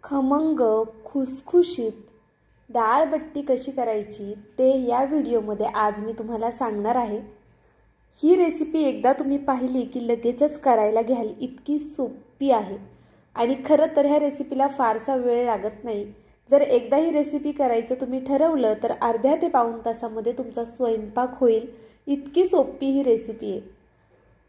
खमंग खुसखुशीत डाळबट्टी कशी करायची ते या व्हिडिओमध्ये आज मी तुम्हाला सांगणार आहे। ही रेसिपी एकदा तुम्ही पाहिली की लगेचच करायला घ्याल इतकी सोपी आहे आणि खरं तर ह्या रेसिपीला फारसा वेळ लागत नाही। जर एकदा ही रेसिपी करायचं तुम्ही ठरवलं तर अर्ध्या ते पाऊण तासामध्ये तुमचा स्वयंपाक होईल। इतकी सोपी ही रेसिपी आहे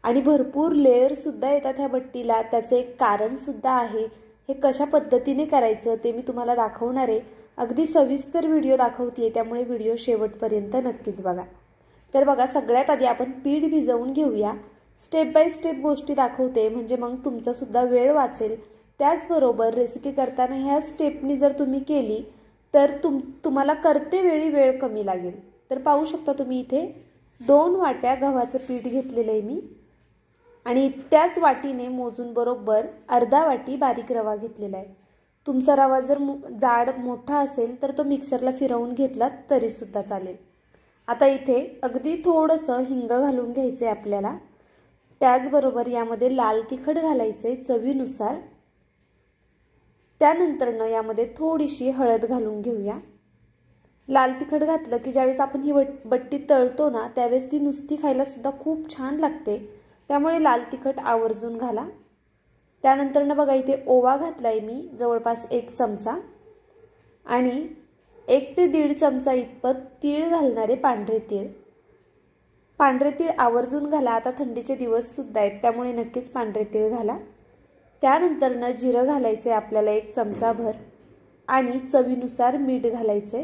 आणि भरपूर लेयर सुद्धा येतात ह्या बट्टीला। त्याचे एक कारण सुद्धा आहे। हे कशा पद्धतीने करायचं ते मी तुम्हाला दाखवणार आहे। अगदी सविस्तर व्हिडिओ दाखवते त्यामुळे व्हिडिओ शेवटपर्यंत नक्कीच बघा। तर बघा, सगळ्यात आधी आपण पीठ भिजवून घेऊया। स्टेप बाय स्टेप गोष्टी दाखवते म्हणजे मग तुमचा सुद्धा वेळ वाचेल। त्याचबरोबर रेसिपी करताना ह्या स्टेपनी जर तुम्ही केली तर तुम्हाला करते वेळी वेळ कमी लागेल। तर पाहू शकता तुम्ही इथे 2 वाट्या गव्हाचं पीठ घेतलेलं आहे मी आणि त्याच वाटीने मोजून बरोबर अर्धा वाटी बारीक रवा घेतलेला आहे। तुमचा रवा जर जाड मोठा असेल तर तो मिक्सरला फिरवून घेतला तरी सुद्धा चालेल। आता इथे अगदी थोडंसं हिंग घालून घ्यायचं आहे आपल्याला। त्याचबरोबर यामध्ये लाल तिखट घालायचं आहे चवीनुसार। त्यानंतर यामध्ये थोडीशी हळद घालून घेऊया। लाल तिखट घातलं की ज्यावेळेस आपण ही बट्टी तळतो ना त्यावेळेस ती नुसती खायला सुद्धा खूप छान लागते, त्यामुळे लाल तिखट आवर्जून घाला। त्यानंतर बघा इथे ओवा घातलाय मी जवळपास 1 चमचा आणि 1 ते 1.5 चमचा इतपत तीळ घालणारे पांढरे तीळ। पांढरे तीळ आवर्जून घाला, आता थंडीचे दिवस सुद्धा आहेत त्यामुळे नक्कीच पांढरे तीळ घाला। त्यानंतर जिरं घालायचे आपल्याला 1 चमचाभर आणि चवीनुसार मीठ घालायचे।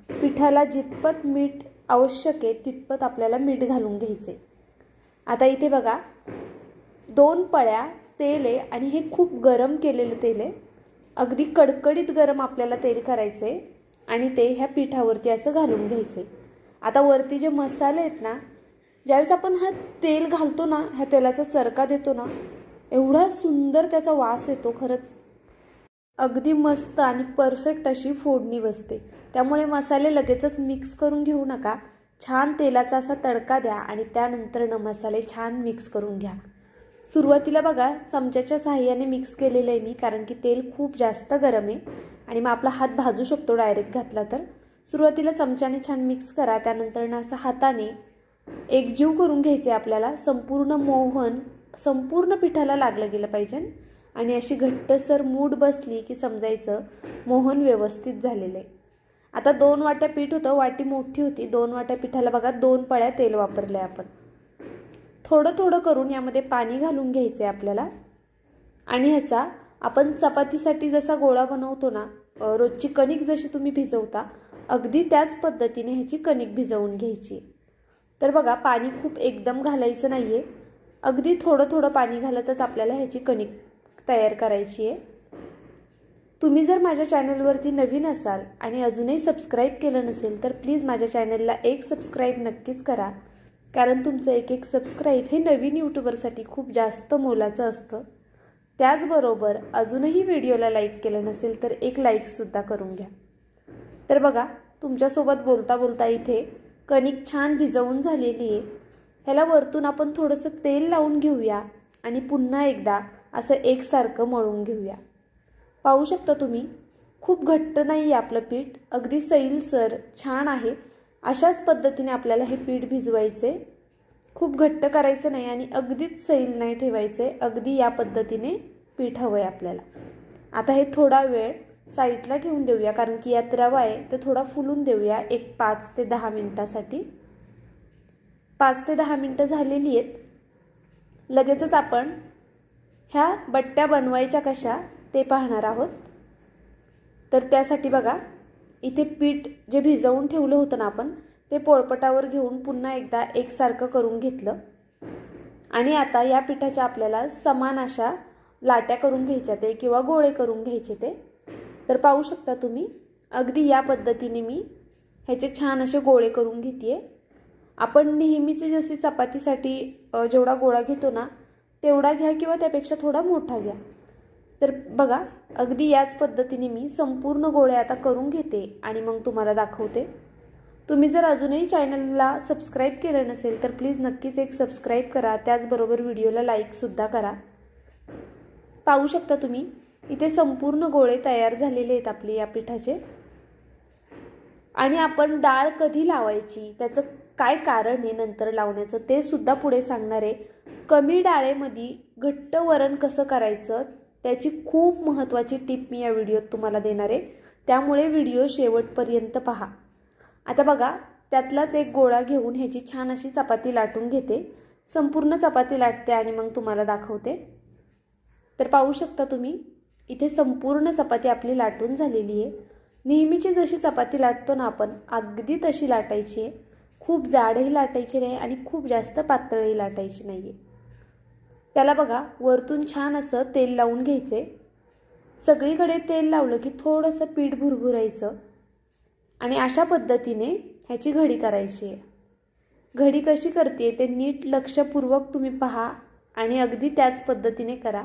पिठाला जितपत मीठ आवश्यक आहे तितपत आपल्याला मीठ घालून घ्यायचे। आता इथे बघा 2 पळ्या तेल आहे आणि हे खूप गरम केलेलं तेल आहे। अगदी कडकडीत गरम आपल्याला तेल करायचे आणि ते ह्या पिठावरती असं घालून घ्यायचे। आता वरती जे मसाले आहेत ना, ज्यावेळेस आपण हा तेल घालतो ना, ह्या तेलाचा चरका देतो ना, एवढा सुंदर त्याचा वास येतो। खरंच अगदी मस्त आणि परफेक्ट अशी फोडणी बसते। त्यामुळे मसाले लगेचच मिक्स करून घेऊ नका। छान तेलाचा असा तडका द्या आणि त्यानंतर मसाले छान मिक्स करून घ्या। सुरुवातीला बघा चमच्याच्या सहाय्याने मिक्स केलेलं आहे मी, कारण की तेल खूप जास्त गरम आहे आणि मग आपला हात भाजू शकतो डायरेक्ट घातला तर। सुरुवातीला चमच्याने छान मिक्स करा, त्यानंतर असं हाताने एकजीव करून घ्यायचे आपल्याला। संपूर्ण मोहन संपूर्ण पिठाला लागलं गेलं पाहिजे आणि अशी घट्टसर मूठ बसली की समजायचं मोहन व्यवस्थित झालेलं आहे। आता 2 वाट्या पीठ होतं, वाटी मोठी होती। 2 वाट्या पिठाला बघा 2 पळ्या तेल वापरले आपण। थोडं थोडं करून यामध्ये पाणी घालून घ्यायचे आपल्याला आणि ह्याचा आपण चपातीसाठी जसा गोळा बनवतो ना, रोजची कणिक जशी तुम्ही भिजवता अगदी त्याच पद्धतीने ह्याची कणिक भिजवून घ्यायची। तर बघा पाणी खूप एकदम घालायचं नाहीये, अगदी थोडं थोडं पाणी घालतच आपल्याला ह्याची कणिक तयार करायची आहे। तुम्ही जर माझ्या चॅनलवरती नवीन असाल आणि अजूनही सबस्क्राईब केलं नसेल तर प्लीज माझ्या चॅनलला 1 सबस्क्राईब नक्कीच करा, कारण तुमचं एक सबस्क्राईब हे नवीन यूट्यूबरसाठी खूप जास्त मोलाचं असतं। त्याचबरोबर अजूनही व्हिडिओला लाईक केलं नसेल तर 1 लाईकसुद्धा करून घ्या। तर बघा तुमच्यासोबत बोलता बोलता इथे कणिक छान भिजवून झालेली आहे। ह्याला वरतून आपण थोडंसं तेल लावून घेऊया आणि पुन्हा एकदा असं एकसारखं मळून घेऊया। पाहू शकता तुम्ही खूप घट्ट नाही आहे आपलं पीठ, अगदी सैलसर छान आहे। अशाच पद्धतीने आपल्याला हे पीठ भिजवायचे, खूप घट्ट करायचं नाही आणि अगदीच सैल नाही ठेवायचे। अगदी या पद्धतीने पीठ हवं आहे आपल्याला। आता हे थोडा वेळ साईडला ठेवून देऊया, कारण की यात रवा आहे तर थोडा फुलून देऊया 5 ते 10 मिनिटासाठी। 5 ते 10 मिनिटं झालेली आहेत। लगेचच आपण ह्या बट्ट्या बनवायच्या कशा ते पाहणार आहोत। तर त्यासाठी बघा इथे पीठ जे भिजवून ठेवलं होतं ना आपण, ते पोळपटावर घेऊन पुन्हा एकदा एकसारखं करून घेतलं आणि आता या पिठाच्या आपल्याला समान अशा लाट्या करून घ्यायच्या ते किंवा गोळे करून घ्यायचे ते। तर पाहू शकता तुम्ही अगदी या पद्धतीने मी ह्याचे छान असे गोळे करून घेते। आपण नेहमीची जशी चपातीसाठी जेवढा गोळा घेतो ना तेवढा घ्या किंवा त्यापेक्षा थोडा मोठा घ्या। तर बघा अगदी याच पद्धतीने मी संपूर्ण गोळे आता करून घेते आणि मग तुम्हाला दाखवते। तुम्ही जर अजूनही चॅनलला सबस्क्राईब केलं नसेल तर प्लीज नक्कीच 1 सबस्क्राईब करा, त्याचबरोबर व्हिडिओला लाईकसुद्धा करा। पाहू शकता तुम्ही इथे संपूर्ण गोळे तयार झालेले आहेत आपले या पिठाचे. आणि आपण डाळ कधी लावायची, त्याचं काय कारण आहे नंतर लावण्याचं ते सुद्धा पुढे सांगणार आहे. कमी डाळेमध्ये घट्ट वरण कसं करायचं त्याची खूप महत्त्वाची टिप मी या व्हिडिओत तुम्हाला देणार आहे, त्यामुळे व्हिडिओ शेवटपर्यंत पहा. आता बघा, त्यातलाच एक गोळा घेऊन ह्याची छान अशी चपाती लाटून घेते. संपूर्ण चपाती लाटते आणि मग तुम्हाला दाखवते. तर पाहू शकता तुम्ही, इथे संपूर्ण चपाती आपली लाटून झालेली आहे. नेहमीची जशी चपाती लाटतो ना आपण, अगदी तशी लाटायची आहे. खूप जाडही लाटायची नाही आणि खूप जास्त पातळही लाटायची नाही आहे. त्याला बघा, वरतून छान असं तेल लावून घ्यायचे. सगळीकडे तेल लावलं की थोडंसं पीठ भुरभुरायचं आणि अशा पद्धतीने ह्याची घडी करायची आहे. घडी कशी करते ते नीट लक्षपूर्वक तुम्ही पहा आणि अगदी त्याच पद्धतीने करा.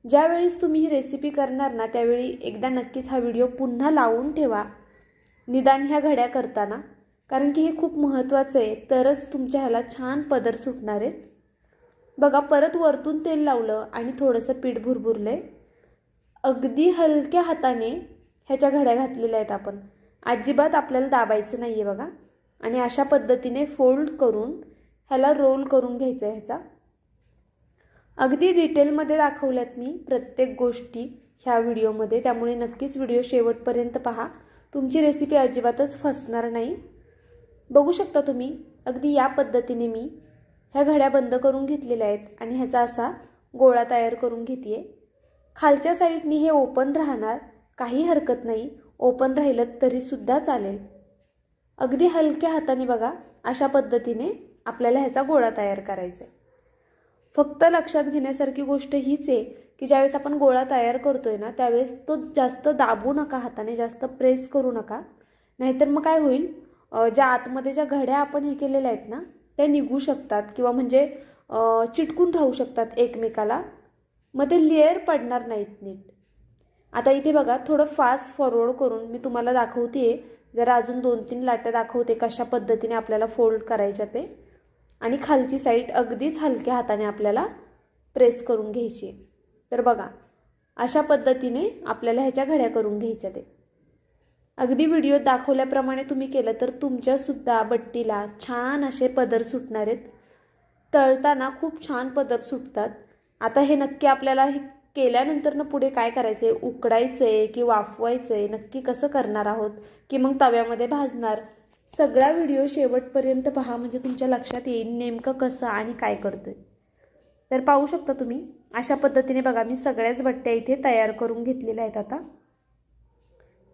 ज्यावेळेस तुम्ही ही रेसिपी करणार ना, त्यावेळी एकदा नक्कीच हा व्हिडिओ पुन्हा लावून ठेवा, निदान ह्या घड्या करताना, कारण की हे खूप महत्त्वाचं आहे. तरच तुमच्या ह्याला छान पदर सुटणार आहेत. बघा, परत वरतून तेल लावलं आणि थोडंसं पीठ भुरभुरलंय. अगदी हलक्या हाताने ह्याच्या घड्या घातलेल्या आहेत आपण. अजिबात आपल्याला दाबायचं नाही आहे बघा. आणि अशा पद्धतीने फोल्ड करून ह्याला रोल करून घ्यायचं आहे. ह्याचा अगदी डिटेलमध्ये दाखवल्यात मी प्रत्येक गोष्टी ह्या व्हिडिओमध्ये, त्यामुळे नक्कीच व्हिडिओ शेवटपर्यंत पहा. तुमची रेसिपी अजिबातच फसणार नाही. बघू शकता तुम्ही, अगदी या पद्धतीने मी ह्या घड्या बंद करून घेतलेल्या आहेत आणि ह्याचा असा गोळा तयार करून घेते. खालच्या साईडनी हे ओपन राहणार, काही हरकत नाही, ओपन राहिलं तरीसुद्धा चालेल. अगदी हलक्या हाताने बघा, अशा पद्धतीने आपल्याला ह्याचा गोळा तयार करायचा आहे. फक्त लक्षात घेण्यासारखी गोष्ट हीच आहे की ज्यावेळेस आपण गोळा तयार करतोय ना, त्यावेळेस तो जास्त दाबू नका, हाताने जास्त प्रेस करू नका. नाहीतर मग काय होईल, ज्या आतमध्ये ज्या घड्या आपण हे केलेल्या आहेत ना, त्या निघू शकतात किंवा म्हणजे चिटकून राहू शकतात एकमेकाला. मग ते लेअर पडणार नाहीत नीट. आता इथे बघा, थोडं फास्ट फॉरवर्ड करून मी तुम्हाला दाखवते. जरा अजून 2-3 लाट्या दाखवते कशा पद्धतीने आपल्याला फोल्ड करायच्या ते. आणि खालची साईड अगदीच हलक्या हाताने आपल्याला प्रेस करून घ्यायची. तर बघा, अशा पद्धतीने आपल्याला ह्याच्या घड्या करून घ्यायच्या ते. अगदी व्हिडिओत दाखवल्याप्रमाणे तुम्ही केलं तर तुमच्यासुद्धा बट्टीला छान असे पदर सुटणार आहेत. तळताना खूप छान पदर सुटतात. आता हे नक्की आपल्याला हे केल्यानंतर ना पुढे काय करायचं आहे, उकडायचं आहे की वाफवायचं आहे, नक्की कसं करणार आहोत की मग तव्यामध्ये भाजणार, सगळा व्हिडिओ शेवटपर्यंत पहा, म्हणजे तुमच्या लक्षात येईल नेमकं कसं आणि काय करतोय. तर पाहू शकता तुम्ही, अशा पद्धतीने बघा, मी सगळ्याच बट्ट्या इथे तयार करून घेतलेल्या आहेत. आता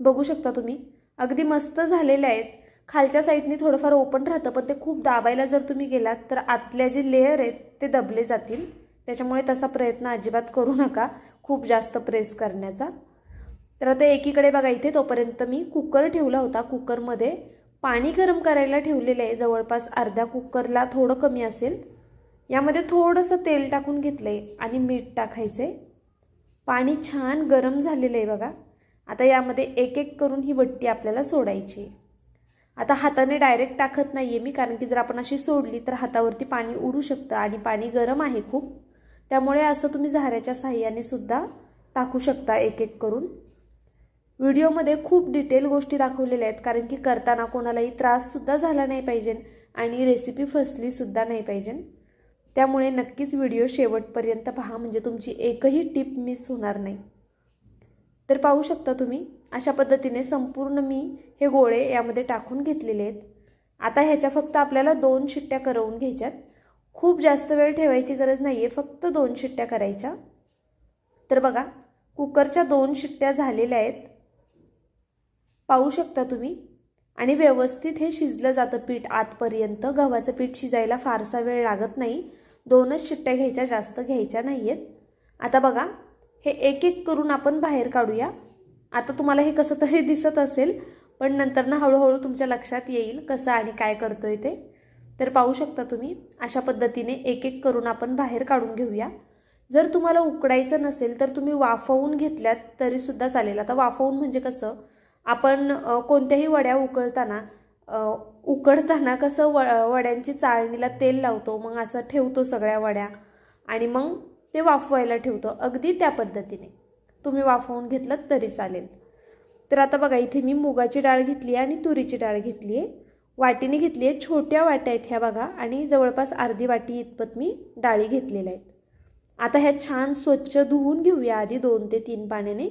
बघू शकता तुम्ही, अगदी मस्त झालेल्या आहेत. खालच्या साईडने थोडंफार ओपन राहतं, पण ते खूप दाबायला जर तुम्ही गेलात तर आतल्या जे लेअर आहेत ते दबले जातील. त्याच्यामुळे तसा प्रयत्न अजिबात करू नका खूप जास्त प्रेस करण्याचा. तर आता एकीकडे बघा, इथे तोपर्यंत मी कुकर ठेवला होता. कुकरमध्ये पाणी गरम करायला ठेवलेलं आहे, जवळपास अर्ध्या कुकरला थोडं कमी असेल. यामध्ये थोडंसं तेल टाकून घेतलं आहे आणि मीठ टाकायचं आहे. पाणी छान गरम झालेलं आहे बघा. आता यामध्ये एक एक करून ही बट्टी आपल्याला सोडायची. आता हाताने डायरेक्ट टाकत नाही आहे मी, कारण की जर आपण अशी सोडली तर हातावरती पाणी उडू शकतं आणि पाणी गरम आहे खूप. त्यामुळे असं तुम्ही झाऱ्याच्या साह्याने सुद्धा टाकू शकता एक एक करून. व्हिडिओमध्ये खूप डिटेल गोष्टी दाखवलेल्या आहेत, कारण की करताना कोणालाही त्राससुद्धा झाला नाही पाहिजे आणि रेसिपी फसलीसुद्धा नाही पाहिजे. त्यामुळे नक्कीच व्हिडिओ शेवटपर्यंत पहा, म्हणजे तुमची एकही टिप मिस होणार नाही. तर पाहू शकता तुम्ही, अशा पद्धतीने संपूर्ण मी हे गोळे यामध्ये टाकून घेतलेले आहेत. आता ह्याच्या फक्त आपल्याला 2 शिट्ट्या करवून घ्यायच्यात. खूप जास्त वेळ ठेवायची गरज नाही आहे, फक्त 2 शिट्ट्या करायच्या. तर बघा, कुकरच्या 2 शिट्ट्या झालेल्या आहेत, पाहू शकता तुम्ही. आणि व्यवस्थित हे शिजलं जातं पीठ आतपर्यंत. गव्हाचं पीठ शिजायला फारसा वेळ लागत नाही. 2च शिट्ट्या घ्यायच्या, जास्त घ्यायच्या नाही आहेत. आता बघा, हे एक एक करून आपण बाहेर काढूया. आता तुम्हाला हे कसं तरी दिसत असेल, पण नंतर ना हळूहळू तुमच्या लक्षात येईल कसं आणि काय करतोय ते. तर पाहू शकता तुम्ही, अशा पद्धतीने एक एक करून आपण बाहेर काढून घेऊया. जर तुम्हाला उकडायचं नसेल तर तुम्ही वाफवून घेतल्यात तरीसुद्धा चालेल. आता वाफवून म्हणजे कसं, आपण कोणत्याही वड्या उकडताना कसं वड्यांची चाळणीला तेल लावतो, मग असं ठेवतो सगळ्या वड्या आणि मग ते वाफवायला ठेवतो, अगदी त्या पद्धतीने तुम्ही वाफवून घेतलं तरी चालेल। तर आता बघा इथे मी मुगाची डाळ घेतली आहे आणि तुरीची डाळ घेतली आहे, वाटीने घेतली आहे, छोट्या वाट्या आहेत ह्या बघा, आणि जवळपास अर्धी वाटी इतपत मी डाळी घेतलेल्या आहेत। आता ह्या छान स्वच्छ धुवून घेऊया आधी 2 ते 3 पाण्याने।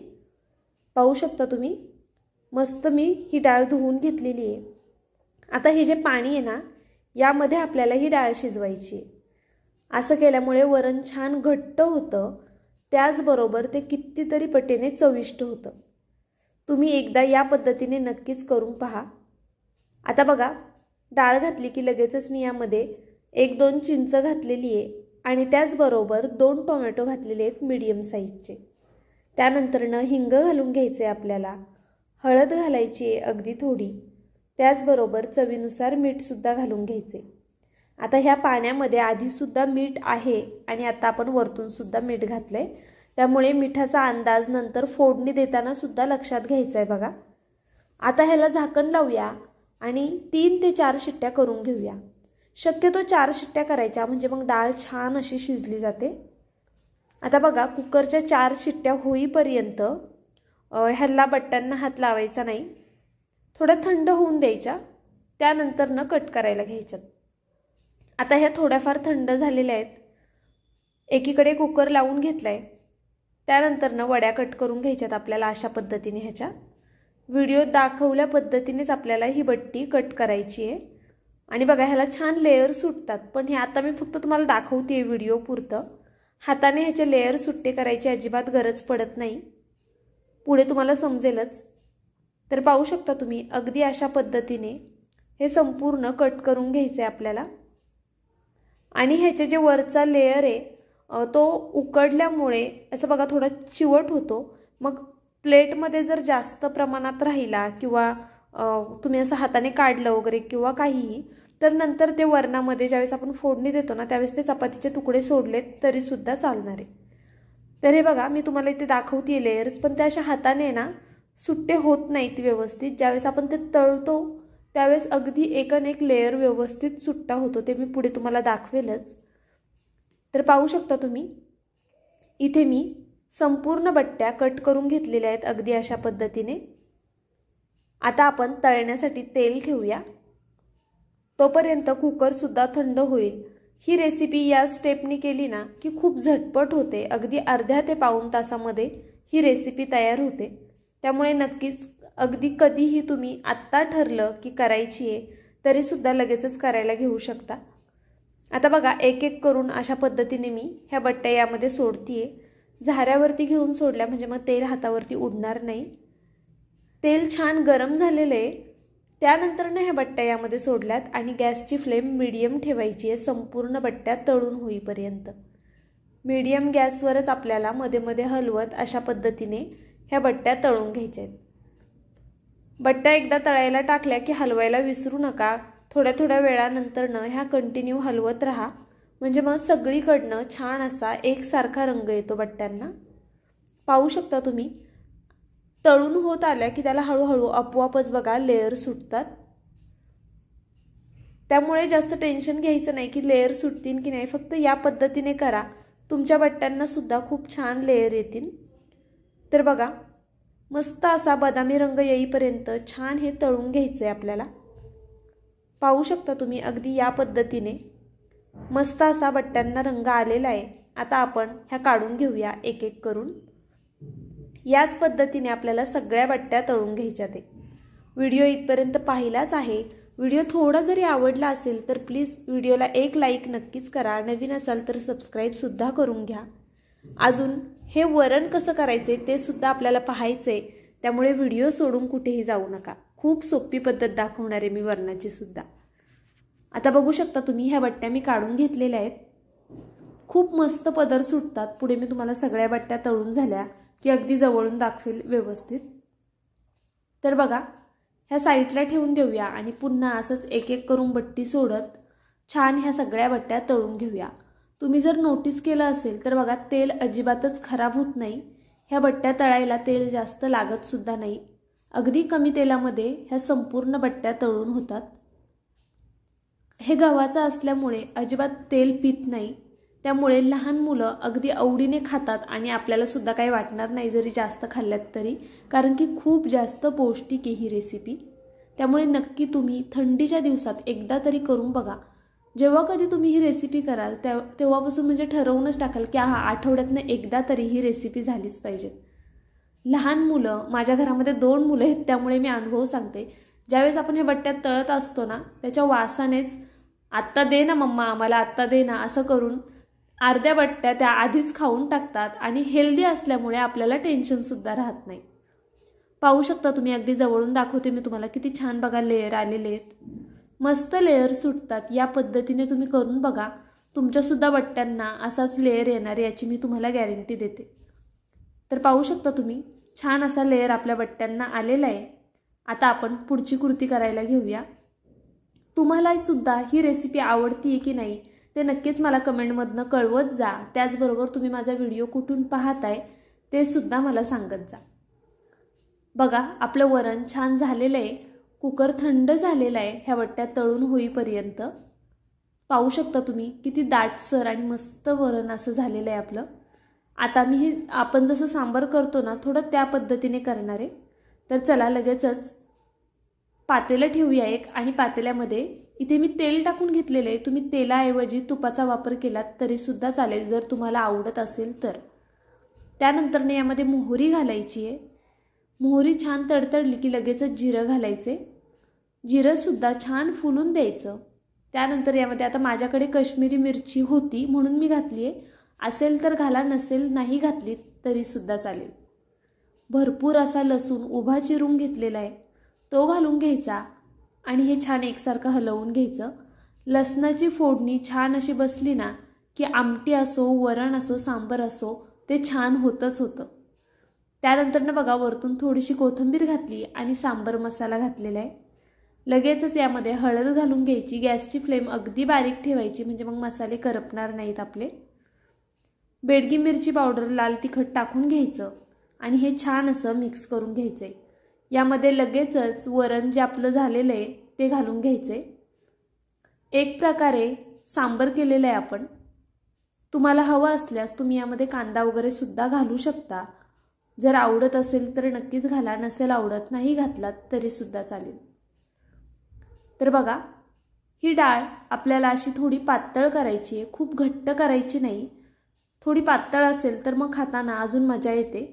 पाहू शकता तुम्ही मस्त मी ही डाळ धुवून घेतलेली आहे। आता हे जे पाणी आहे ना, यामध्ये आपल्याला ही डाळ शिजवायची आहे। असं केल्यामुळे वरण छान घट्ट होतं, त्याचबरोबर ते कितीतरी पटीने चविष्ट होतं। तुम्ही एकदा या पद्धतीने नक्कीच करून पहा। आता बघा डाळ घातली की लगेचच मी यामध्ये 1-2 चिंच घातलेली आहे आणि त्याचबरोबर 2 टोमॅटो घातलेले आहेत मीडियम साईजचे। त्यानंतरनं हिंग घालून घ्यायचे आपल्याला, हळद घालायची आहे अगदी थोडी, त्याचबरोबर चवीनुसार मीठसुद्धा घालून घ्यायचे। आता ह्या पाण्यामध्ये आधीसुद्धा मीठ आहे आणि आता आपण वरतूनसुद्धा मीठ घातलं आहे, त्यामुळे मिठाचा अंदाज नंतर फोडणी देताना सुद्धा लक्षात घ्यायचा आहे बघा। आता ह्याला झाकण लावूया आणि 3 ते 4 शिट्ट्या करून घेऊया। शक्यतो 4 शिट्ट्या करायच्या, म्हणजे मग डाळ छान अशी शिजली जाते। आता बघा कुकरच्या 4 शिट्ट्या होईपर्यंत ह्याला बट्ट्यांना हात लावायचा नाही, थोडं थंड होऊन द्यायच्या, त्यानंतर न कट करायला घ्यायच्यात। आता ह्या थोड्याफार थंड झालेल्या आहेत। एकीकडे कुकर लावून घेतलाय, त्यानंतर न वड्या कट करून घ्यायच्यात आपल्याला अशा पद्धतीने। ह्याच्या व्हिडिओ दाखवल्या पद्धतीनेच आपल्याला ही बट्टी कट करायची आहे। आणि बघा ह्याला छान लेयर सुटतात, पण हे आता मी फक्त तुम्हाला दाखवते व्हिडिओ पुरतं। हाताने ह्याचे लेयर सुट्टे करायची अजिबात गरज पडत नाही, पुढे तुम्हाला समजेलच। तर पाहू शकता तुम्ही अगदी अशा पद्धतीने हे संपूर्ण कट करून घ्यायचे आपल्याला। आणि ह्याचे जे वरचा लेयर आहे तो उकडल्यामुळे असं बघा थोडा चिवट होतो। मग प्लेटमध्ये जर जास्त प्रमाणात राहिला किंवा तुम्ही असं हाताने काढलं वगैरे किंवा काहीही, तर नंतर ते वरणामध्ये ज्यावेळेस आपण फोडणी देतो ना, त्यावेळेस ते चपातीचे तुकडे सोडलेत तरीसुद्धा चालणार आहे। तर हे बघा मी तुम्हाला इथे दाखवते लेयर्स, पण त्या अशा हाताने ना सुट्टे होत नाहीत व्यवस्थित। ज्यावेळेस आपण ते तळतो त्यावेळेस अगदी एक लेयर व्यवस्थित सुट्टा होतो, ते मी पुढे तुम्हाला दाखवेलच। तर पाहू शकता तुम्ही इथे मी संपूर्ण बट्ट्या कट करून घेतलेल्या आहेत अगदी अशा पद्धतीने। आता आपण तळण्यासाठी तेल ठेवूया, तोपर्यंत कुकरसुद्धा थंड होईल। ही रेसिपी या स्टेपनी केली ना की खूप झटपट होते, अगदी अर्ध्या ते पाऊण तासामध्ये ही रेसिपी तयार होते। त्यामुळे नक्कीच अगदी कधीही तुम्ही आत्ता ठरलं की करायची आहे तरीसुद्धा लगेचच करायला घेऊ शकता। आता बघा एक एक करून अशा पद्धतीने मी ह्या बट्ट्या यामध्ये सोडतीये। झाऱ्यावरती घेऊन सोडल्या म्हणजे मग तेल हातावरती उडणार नाही। तेल छान गरम झालेलं आहे, त्यानंतर ह्या बट्ट्या यामध्ये सोडल्यात आणि गॅसची फ्लेम मीडियम ठेवायची आहे संपूर्ण बट्ट्या तळून होईपर्यंत। मीडियम गॅसवरच आपल्याला मध्ये मध्ये हलवत अशा पद्धतीने ह्या बट्ट्या तळून घ्यायच्या आहेत। बट्ट्या एकदा तळायला टाकल्या की हलवायला विसरू नका। थोड्या थोड्या वेळानंतरनं ह्या कंटिन्यू हलवत राहा, म्हणजे मग सगळीकडनं छान असा एकसारखा रंग येतो बट्ट्यांना। पाहू शकता तुम्ही तळून होत आल्या की त्याला हळूहळू आपोआपच बघा लेयर सुटतात। त्यामुळे जास्त टेन्शन घ्यायचं नाही की लेयर सुटतील की नाही, फक्त या पद्धतीने करा, तुमच्या बट्ट्यांना सुद्धा खूप छान लेयर येतील। तर बघा मस्त असा बदामी रंग येईपर्यंत छान हे तळून घ्यायचं आहे आपल्याला। पाहू शकता तुम्ही अगदी या पद्धतीने मस्त असा बट्ट्यांना रंग आलेला आहे। आता आपण ह्या काढून घेऊया एक एक करून। याच पद्धतीने आपल्याला सगळ्या बट्ट्या तळून घ्यायच्या आहेत। व्हिडिओ इथपर्यंत पाहिलाच आहे। व्हिडिओ थोडा जरी आवडला असेल तर प्लीज व्हिडिओला एक लाईक नक्कीच करा, नवीन असाल तर सबस्क्राईबसुद्धा करून घ्या। अजून हे वरण कसं करायचे ते सुद्धा आपल्याला पाहायचे, त्यामुळे व्हिडिओ सोडून कुठेही जाऊ नका। खूप सोपी पद्धत दाखवणार आहे मी वरणाची सुद्धा। आता बघू शकता तुम्ही ह्या बट्ट्या मी काढून घेतलेल्या आहेत। खूप मस्त पदर सुटतात। पुढे मी तुम्हाला सगळ्या बट्ट्या तळून झाल्या की अगदी जवळून दाखवेल व्यवस्थित। तर बघा ह्या साईडला ठेवून देऊया आणि पुन्हा असंच एक एक करून बट्टी सोडत छान ह्या सगळ्या बट्ट्या तळून घेऊया। तुम्ही जर नोटीस केलं असेल तर बघा तेल अजिबातच खराब होत नाही। ह्या बट्ट्या तळायला तेल जास्त लागत सुद्धा नाही, अगदी कमी तेलामध्ये ह्या संपूर्ण बट्ट्या तळून होतात। हे गव्हाचं असल्यामुळे अजिबात तेल पित नाही, त्यामुळे लहान मुलं अगदी आवडीने खातात आणि आपल्याला सुद्धा काही वाटणार नाही जरी जास्त खाल्ल्यात तरी, कारण की खूप जास्त पौष्टिक आहे ही रेसिपी। त्यामुळे नक्की तुम्ही थंडीच्या दिवसात एकदा तरी करून बघा। जेव्हा कधी तुम्ही ही रेसिपी कराल तेव्हापासून म्हणजे ठरवूनच टाकाल की आठवड्यातनं एकदा तरी ही रेसिपी झालीच पाहिजे। लहान मुलं, माझ्या घरामध्ये 2 मुलं आहेत त्यामुळे मी अनुभव सांगते, ज्यावेळेस आपण हे बट्ट्यात तळत असतो ना, त्याच्या वासानेच आत्ता दे ना मम्मा आम्हाला, आत्ता दे ना, असं करून अर्ध्या बट्ट्या त्या आधीच खाऊन टाकतात आणि हेल्दी असल्यामुळे आपल्याला टेन्शनसुद्धा राहत नाही। पाहू शकता तुम्ही, अगदी जवळून दाखवते मी तुम्हाला, किती छान बघा लेयर आलेले आहेत, मस्त लेयर सुटतात। या पद्धतीने तुम्ही करून बघा, तुमच्यासुद्धा बट्ट्यांना असाच लेयर येणार याची मी तुम्हाला गॅरंटी देते। तर पाहू शकता तुम्ही, छान असा लेयर आपल्या बट्ट्यांना आलेला आहे। आता आपण पुढची कृती करायला घेऊया। तुम्हाला सुद्धा ही रेसिपी आवडतीये की नाही ते नक्कीच मला कमेंटमधनं कळवत जा। त्याचबरोबर तुम्ही माझा व्हिडिओ कुठून पाहताय ते सुद्धा मला सांगत जा। बघा, आपलं वरण छान झालेलं आहे, कुकर थंड झालेला आहे ह्या बट्ट्या तळून होईपर्यंत। पाहू शकता तुम्ही किती दाटसर आणि मस्त वरण असं झालेलं आहे आपलं। आता मी आपण जसं सांबार करतो ना, थोडं त्या पद्धतीने करणार आहे। तर चला लगेचच पातेलं ठेवूया एक, आणि पातेल्यामध्ये इथे मी तेल टाकून घेतलेलं आहे। तुम्ही तेलाऐवजी तुपाचा वापर केलात तरी सुद्धा चालेल जर तुम्हाला आवडत असेल तर। त्यानंतर यामध्ये मोहरी घालायची आहे। मोहरी छान तडतडली की लगेचच जिरं घालायचे, जिरं सुद्धा छान फुलून द्यायचं। त्यानंतर यामध्ये आता माझ्याकडे काश्मीरी मिरची होती म्हणून मी घातली आहे, असेल तर घाला, नसेल नाही घातली तरी सुद्धा चालेल। भरपूर असा लसूण उभा चिरून घेतलेला आहे तो घालून घ्यायचा आणि हे छान एकसारखं हलवून घ्यायचं। लसणाची फोडणी छान अशी बसली ना की आमटी असो, वरण असो, सांबर असो, ते छान होतच होतं। त्यानंतर बघा, वरतून थोडीशी कोथिंबीर घातली आणि सांबर मसाला घातलेला आहे। लगेचच यामध्ये हळद घालून घ्यायची, गॅसची फ्लेम अगदी बारीक ठेवायची म्हणजे मग मसाले करपणार नाहीत आपले। बेडगी मिरची पावडर, लाल तिखट टाकून घ्यायचं आणि हे छान असं मिक्स करून घ्यायचंय। यामध्ये लगेचच वरण जे आपलं झालेलं आहे ते घालून घ्यायचे। एक प्रकारे सांबर केलेलं आहे आपण। तुम्हाला हवं असल्यास तुम्ही यामध्ये कांदा वगैरे सुद्धा घालू शकता, जर आवडत असेल तर नक्कीच घाला, नसेल आवडत नाही घातलात तरी सुद्धा चालेल। तर बघा, ही डाळ आपल्याला अशी थोडी पातळ करायची आहे, खूप घट्ट करायची नाही। थोडी पातळ असेल तर मग खाताना अजून मजा येते।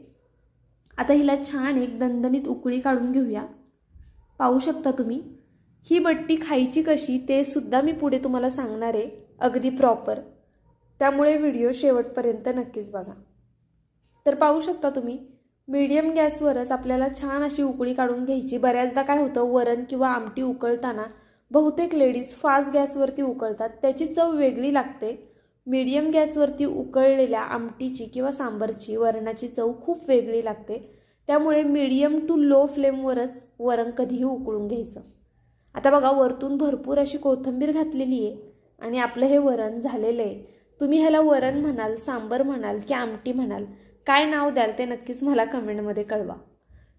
आता हिला छान एक दणदणीत उकळी काढून घेऊया। पाहू शकता तुम्ही, ही बट्टी खायची कशी ते सुद्धा मी पुढे तुम्हाला सांगणार आहे अगदी प्रॉपर, त्यामुळे व्हिडिओ शेवटपर्यंत नक्कीच बघा। तर पाहू शकता तुम्ही, मीडियम गॅसवरच आपल्याला छान अशी उकळी काढून घ्यायची। बऱ्याचदा काय होतं, वरण किंवा आमटी उकळताना बहुतेक लेडीज फास्ट गॅसवरती उकळतात, त्याची चव वेगळी लागते। मीडियम गॅसवरती उकळलेल्या आमटीची किंवा सांबरची, वरणाची चव खूप वेगळी लागते। त्यामुळे मीडियम टू लो फ्लेमवरच वरण कधीही उकळून घ्यायचं। आता बघा, वरतून भरपूर अशी कोथिंबीर घातलेली आहे आणि आपलं हे वरण झालेलं आहे। तुम्ही ह्याला वरण म्हणाल, सांबर म्हणाल की आमटी म्हणाल, काय नाव द्याल ते नक्कीच मला कमेंटमध्ये कळवा।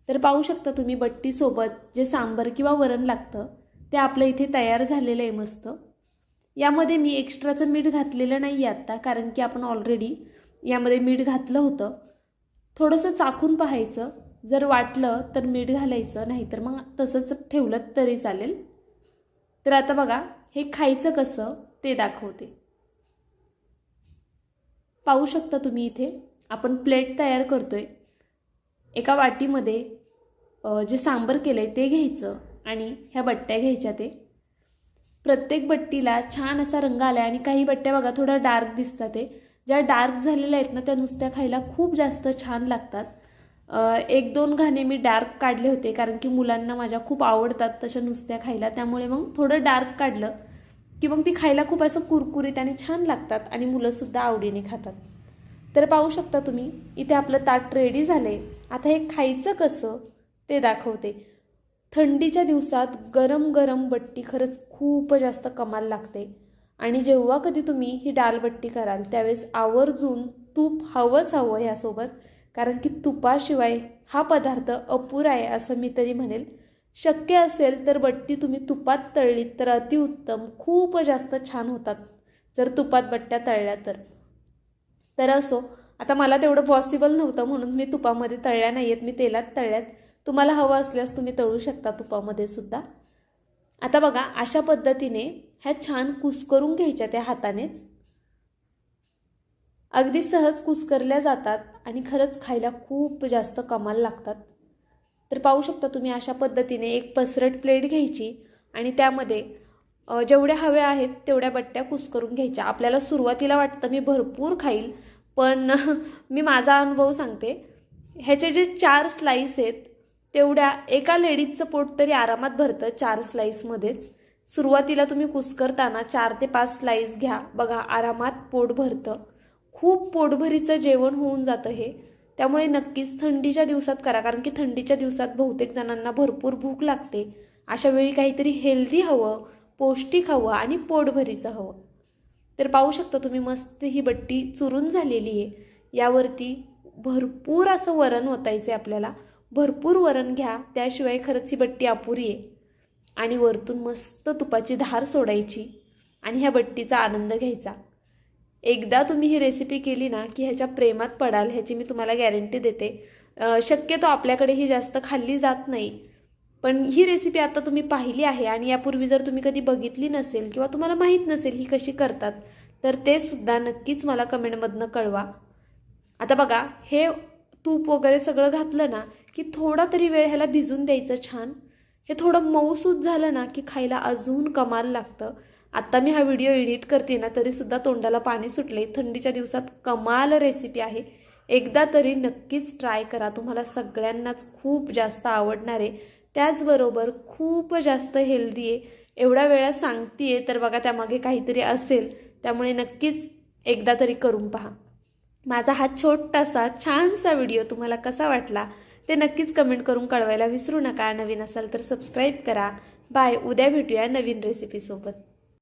तर पाहू शकता तुम्ही, बट्टीसोबत जे सांबर किंवा वरण लागतं ते आपलं इथे तयार झालेलं आहे मस्त। यामध्ये मी एक्स्ट्राचं मीठ घातलेलं नाही आहे आत्ता, कारण की आपण ऑलरेडी यामध्ये मीठ घातलं होतं। थोडंसं चाखून पाहायचं, जर वाटलं तर मीठ घालायचं, नाहीतर मग तसंच ठेवलं तरी चालेल। तर आता बघा, हे खायचं कसं ते दाखवते। पाहू शकता तुम्ही, इथे आपण प्लेट तयार करतोय। एका वाटीमध्ये जे सांबर केलंय ते घ्यायचं आणि ह्या बट्ट्या घ्यायच्या। ते प्रत्येक बट्टीला छान असा रंग आला आणि काही बट्ट्या बघा थोडा डार्क दिसतात, ते ज्या डार्क झालेल्या आहेत ना त्या नुसत्या खायला खूप जास्त छान लागतात। 1-2 घाणे मी डार्क काढले होते, कारण की मुलांना माझ्या खूप आवडतात तशा नुसत्या खायला, त्यामुळे मग थोडं डार्क काढलं की मग ती खायला खूप असं कुरकुरीत आणि छान लागतात आणि मुलंसुद्धा आवडीने खातात। तर पाहू शकता तुम्ही, इथे आपलं ताट रेडी झालंय। आता हे खायचं कसं ते दाखवते। थंडीच्या दिवसात गरम गरम बट्टी खरंच खूप जास्त कमाल लागते आणि जेव्हा कधी तुम्ही ही डाळ बट्टी कराल त्यावेळेस आवर्जून तूप हवंच हवं यासोबत, कारण की तुपाशिवाय हा पदार्थ अपुरा आहे असं मी तरी म्हणेल। शक्य असेल तर बट्टी तुम्ही तुपात तळलीत तर अतिउत्तम, खूप जास्त छान होतात जर तुपात बट्ट्या तळल्या तर। तर असो, आता मला तेवढं पॉसिबल नव्हतं म्हणून मी तुपामध्ये तळल्या नाही आहेत, मी तेलात तळल्यात. तुम्हाला हवं असल्यास तुम्ही तळू शकता तुपामध्ये सुद्धा. आता बघा, अशा पद्धतीने ह्या छान कुस्करून घ्यायच्या त्या हातानेच. अगदी सहज कुस्करल्या जातात आणि खरंच खायला खूप जास्त कमाल लागतात. तर पाहू शकता तुम्ही, अशा पद्धतीने एक पसरट प्लेट घ्यायची आणि त्यामध्ये जेवढ्या हव्या आहेत तेवढ्या बट्ट्या कुस्करून घ्यायच्या. आपल्याला सुरुवातीला वाटतं मी भरपूर खाईल, पण मी माझा अनुभव सांगते. ह्याचे जे 4 स्लाईस आहेत तेवढ्या एका लेडीजचं पोट तरी आरामात भरतं 4 स्लाईसमध्येच. सुरुवातीला तुम्ही कुस्करताना 4 ते 5 स्लाईस घ्या, बघा आरामात पोट भरतं. खूप पोटभरीचं जेवण होऊन जातं हे. त्यामुळे नक्कीच थंडीच्या दिवसात करा, कारण की थंडीच्या दिवसात बहुतेक जणांना भरपूर भूक लागते. अशा वेळी काहीतरी हेल्दी हवं, पौष्टिक हवं आणि पोटभरीचं हवं. तर पाहू शकता तुम्ही, मस्त ही बट्टी चुरून झालेली आहे. यावरती भरपूर असं वरण ओतायचं आहे आपल्याला. भरपूर वरण घ्या, त्याशिवाय खरंच ही बट्टी अपुरी आहे. आणि वरतून मस्त तुपाची धार सोडायची आणि ह्या बट्टीचा आनंद घ्यायचा. एकदा तुम्ही ही रेसिपी केली ना की ह्याच्या प्रेमात पडाल, ह्याची मी तुम्हाला गॅरंटी देते. शक्यतो आपल्याकडे ही जास्त खाल्ली जात नाही, पण ही रेसिपी आता तुम्ही पाहिली आहे आणि यापूर्वी जर तुम्ही कधी बघितली नसेल किंवा तुम्हाला माहीत नसेल ही कशी करतात, तर ते सुद्धा नक्कीच मला कमेंटमधनं कळवा. आता बघा, हे तूप वगैरे सगळं घातलं ना की थोडा तरी वेळ ह्याला भिजून द्यायचं छान. हे थोडं मऊसूत झालं ना की खायला अजून कमाल लागतं. आता मी हा व्हिडिओ एडिट करते ना तरीसुद्धा तोंडाला पाणी सुटले. थंडीच्या दिवसात कमाल रेसिपी आहे, एकदा तरी नक्कीच ट्राय करा. तुम्हाला सगळ्यांनाच खूप जास्त आवडणार आहे, त्याचबरोबर खूप जास्त हेल्दी आहे. एवढ्या वेळा सांगते तर बघा त्यामागे काहीतरी असेल, त्यामुळे नक्कीच एकदा तरी करून पहा. माझा हा छोटासा छानसा व्हिडिओ तुम्हाला कसा वाटला ते नक्कीच कमेंट करून कळवायला विसरू नका. नवीन असाल तर सबस्क्राईब करा. बाय. उद्या भेटूया नवीन रेसिपीसोबत.